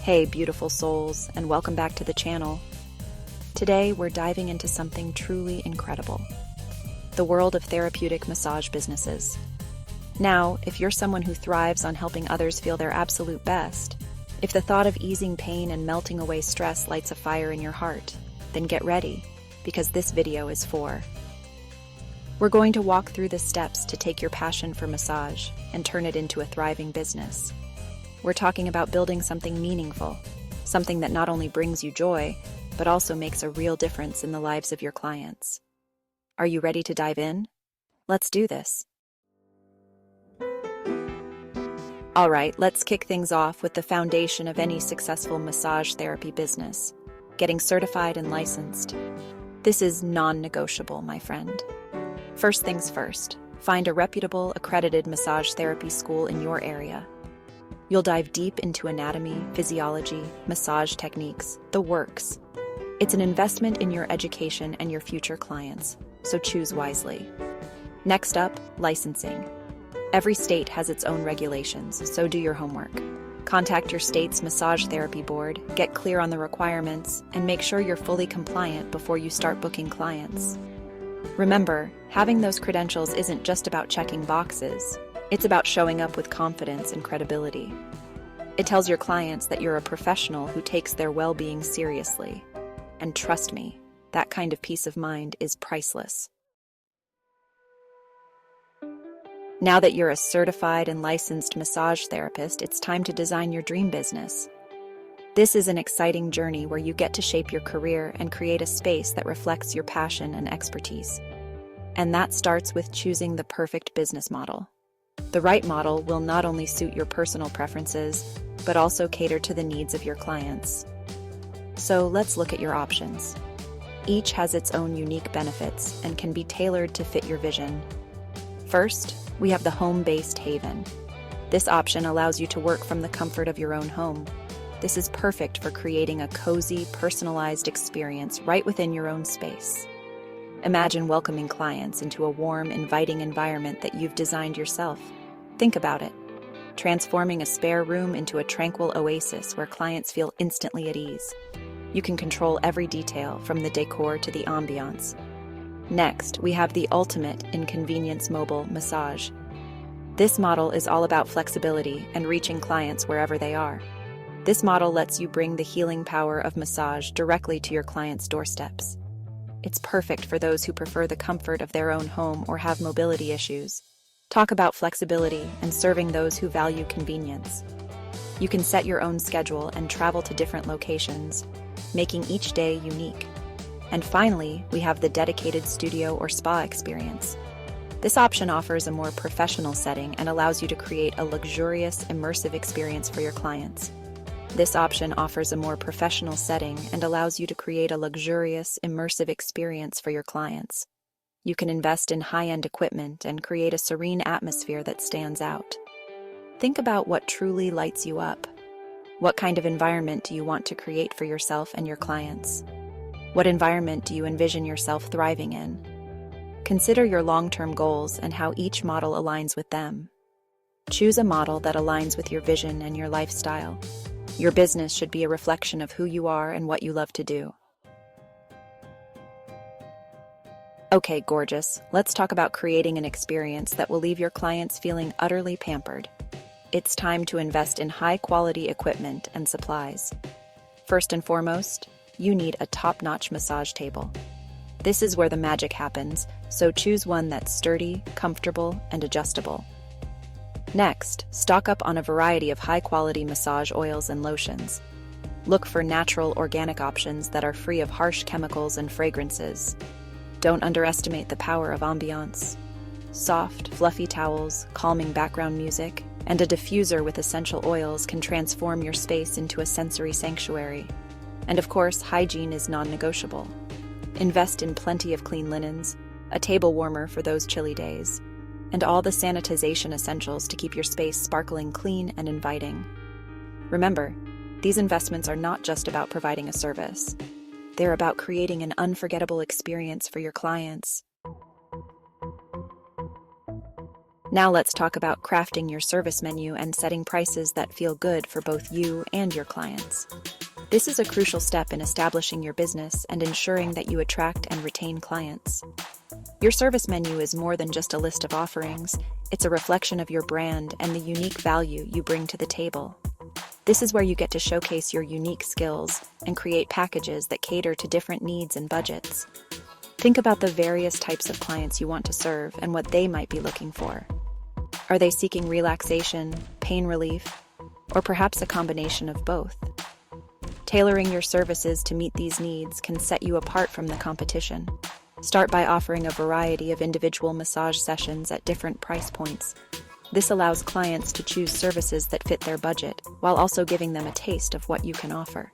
Hey, beautiful souls, and welcome back to the channel. Today, we're diving into something truly incredible: the world of therapeutic massage businesses. Now, if you're someone who thrives on helping others feel their absolute best, if the thought of easing pain and melting away stress lights a fire in your heart, then get ready, because this video is for. We're going to walk through the steps to take your passion for massage and turn it into a thriving business. We're talking about building something meaningful, something that not only brings you joy, but also makes a real difference in the lives of your clients. Are you ready to dive in? Let's do this. All right, let's kick things off with the foundation of any successful massage therapy business: getting certified and licensed. This is non-negotiable, my friend. First things first, find a reputable, accredited massage therapy school in your area. You'll dive deep into anatomy, physiology, massage techniques, the works. It's an investment in your education and your future clients, so choose wisely. Next up, licensing. Every state has its own regulations, so do your homework. Contact your state's massage therapy board, get clear on the requirements, and make sure you're fully compliant before you start booking clients. Remember, having those credentials isn't just about checking boxes. It's about showing up with confidence and credibility. It tells your clients that you're a professional who takes their well-being seriously. And trust me, that kind of peace of mind is priceless. Now that you're a certified and licensed massage therapist, it's time to design your dream business. This is an exciting journey where you get to shape your career and create a space that reflects your passion and expertise. And that starts with choosing the perfect business model. The right model will not only suit your personal preferences, but also cater to the needs of your clients. So let's look at your options. Each has its own unique benefits and can be tailored to fit your vision. First, we have the home-based haven. This option allows you to work from the comfort of your own home. This is perfect for creating a cozy, personalized experience right within your own space. Imagine welcoming clients into a warm, inviting environment that you've designed yourself. Think about it: transforming a spare room into a tranquil oasis where clients feel instantly at ease. You can control every detail, from the decor to the ambiance. Next, we have the ultimate inconvenience mobile massage. This model is all about flexibility and reaching clients wherever they are. This model lets you bring the healing power of massage directly to your clients' doorsteps. It's perfect for those who prefer the comfort of their own home or have mobility issues. Talk about flexibility and serving those who value convenience. You can set your own schedule and travel to different locations, making each day unique. And finally, we have the dedicated studio or spa experience. This option offers a more professional setting and allows you to create a luxurious, immersive experience for your clients. This option offers a more professional setting and allows you to create a luxurious, immersive experience for your clients. You can invest in high-end equipment and create a serene atmosphere that stands out. Think about what truly lights you up. What kind of environment do you want to create for yourself and your clients? What environment do you envision yourself thriving in? Consider your long-term goals and how each model aligns with them. Choose a model that aligns with your vision and your lifestyle. Your business should be a reflection of who you are and what you love to do. Okay, gorgeous. Let's talk about creating an experience that will leave your clients feeling utterly pampered. It's time to invest in high-quality equipment and supplies. First and foremost, you need a top-notch massage table. This is where the magic happens, so choose one that's sturdy, comfortable, and adjustable. Next, stock up on a variety of high-quality massage oils and lotions. Look for natural, organic options that are free of harsh chemicals and fragrances. Don't underestimate the power of ambiance. Soft, fluffy towels, calming background music, and a diffuser with essential oils can transform your space into a sensory sanctuary. And of course, hygiene is non-negotiable. Invest in plenty of clean linens, a table warmer for those chilly days, and all the sanitization essentials to keep your space sparkling clean and inviting. Remember, these investments are not just about providing a service. They're about creating an unforgettable experience for your clients. Now let's talk about crafting your service menu and setting prices that feel good for both you and your clients. This is a crucial step in establishing your business and ensuring that you attract and retain clients. Your service menu is more than just a list of offerings. It's a reflection of your brand and the unique value you bring to the table. This is where you get to showcase your unique skills and create packages that cater to different needs and budgets. Think about the various types of clients you want to serve and what they might be looking for. Are they seeking relaxation, pain relief, or perhaps a combination of both? Tailoring your services to meet these needs can set you apart from the competition. Start by offering a variety of individual massage sessions at different price points. This allows clients to choose services that fit their budget, while also giving them a taste of what you can offer.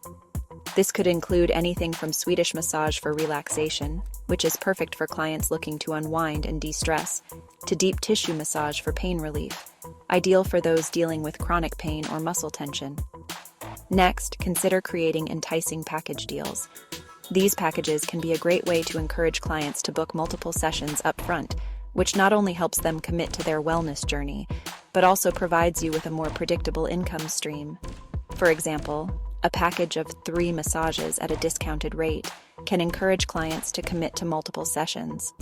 This could include anything from Swedish massage for relaxation, which is perfect for clients looking to unwind and de-stress, to deep tissue massage for pain relief, ideal for those dealing with chronic pain or muscle tension. Next, consider creating enticing package deals. These packages can be a great way to encourage clients to book multiple sessions up front, which not only helps them commit to their wellness journey, but also provides you with a more predictable income stream. For example, a package of 3 massages at a discounted rate can encourage clients to commit to multiple sessions.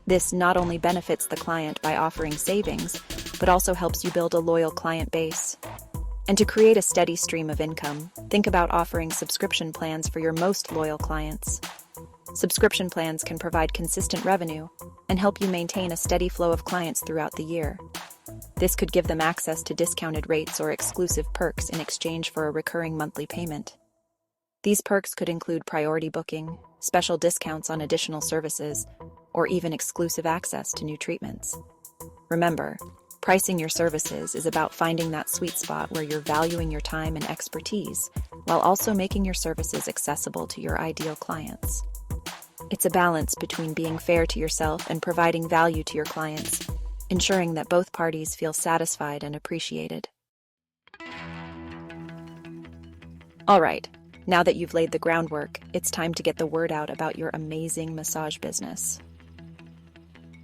This not only benefits the client by offering savings, but also helps you build a loyal client base. And to create a steady stream of income, think about offering subscription plans for your most loyal clients. Subscription plans can provide consistent revenue and help you maintain a steady flow of clients throughout the year. This could give them access to discounted rates or exclusive perks in exchange for a recurring monthly payment. These perks could include priority booking, special discounts on additional services, or even exclusive access to new treatments. Remember, pricing your services is about finding that sweet spot where you're valuing your time and expertise, while also making your services accessible to your ideal clients. It's a balance between being fair to yourself and providing value to your clients, ensuring that both parties feel satisfied and appreciated. All right, now that you've laid the groundwork, it's time to get the word out about your amazing massage business.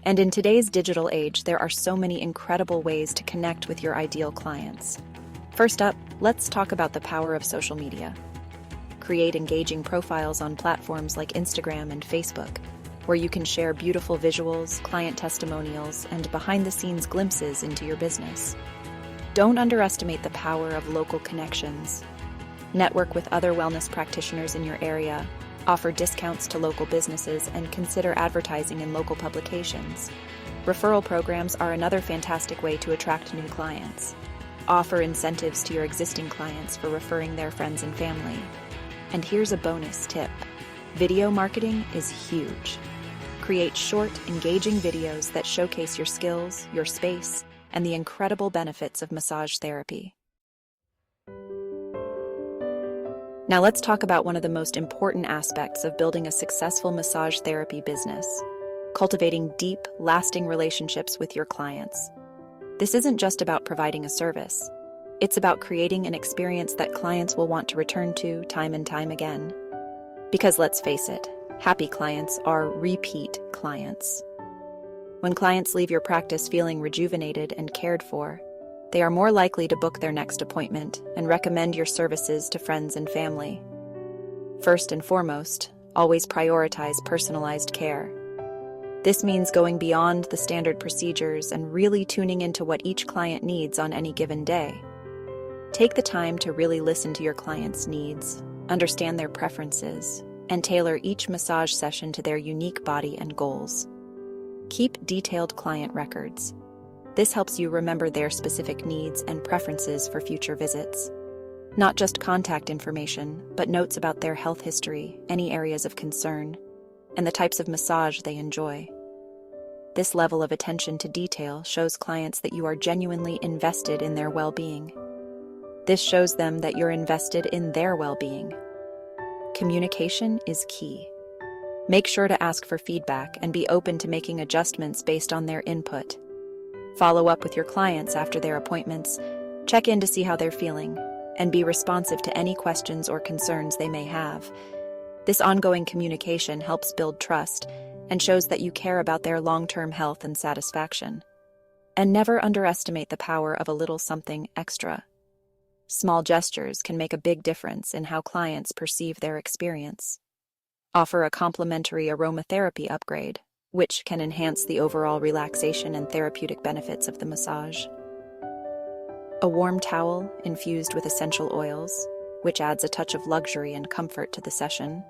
And in today's digital age, there are so many incredible ways to connect with your ideal clients. First up, let's talk about the power of social media. Create engaging profiles on platforms like Instagram and Facebook, where you can share beautiful visuals, client testimonials, and behind-the-scenes glimpses into your business. Don't underestimate the power of local connections. Network with other wellness practitioners in your area, offer discounts to local businesses, and consider advertising in local publications. Referral programs are another fantastic way to attract new clients. Offer incentives to your existing clients for referring their friends and family. And here's a bonus tip. Video marketing is huge. Create short, engaging videos that showcase your skills, your space, and the incredible benefits of massage therapy. Now let's talk about one of the most important aspects of building a successful massage therapy business: cultivating deep, lasting relationships with your clients. This isn't just about providing a service. It's about creating an experience that clients will want to return to time and time again. Because let's face it, happy clients are repeat clients. When clients leave your practice feeling rejuvenated and cared for, they are more likely to book their next appointment and recommend your services to friends and family. First and foremost, always prioritize personalized care. This means going beyond the standard procedures and really tuning into what each client needs on any given day. Take the time to really listen to your clients' needs, understand their preferences, and tailor each massage session to their unique body and goals. Keep detailed client records. This helps you remember their specific needs and preferences for future visits. Not just contact information, but notes about their health history, any areas of concern, and the types of massage they enjoy. This level of attention to detail shows clients that you are genuinely invested in their well-being. This shows them that you're invested in their well-being. Communication is key. Make sure to ask for feedback and be open to making adjustments based on their input. Follow up with your clients after their appointments, check in to see how they're feeling, and be responsive to any questions or concerns they may have. This ongoing communication helps build trust and shows that you care about their long-term health and satisfaction. And never underestimate the power of a little something extra. Small gestures can make a big difference in how clients perceive their experience. Offer a complimentary aromatherapy upgrade, which can enhance the overall relaxation and therapeutic benefits of the massage. A warm towel infused with essential oils, which adds a touch of luxury and comfort to the session,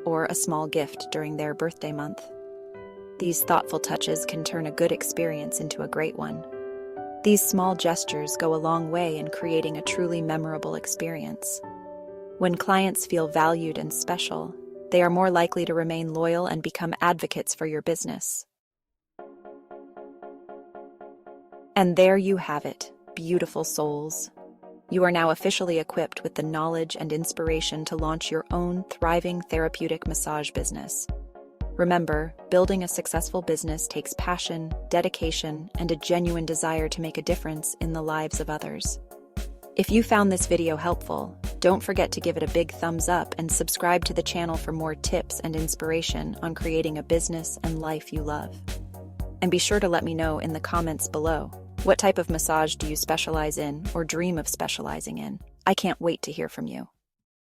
or a small gift during their birthday month. These thoughtful touches can turn a good experience into a great one. These small gestures go a long way in creating a truly memorable experience. When clients feel valued and special, they are more likely to remain loyal and become advocates for your business. And there you have it, beautiful souls. You are now officially equipped with the knowledge and inspiration to launch your own thriving therapeutic massage business. Remember, building a successful business takes passion, dedication, and a genuine desire to make a difference in the lives of others. If you found this video helpful, don't forget to give it a big thumbs up and subscribe to the channel for more tips and inspiration on creating a business and life you love. And be sure to let me know in the comments below, what type of massage do you specialize in or dream of specializing in? I can't wait to hear from you.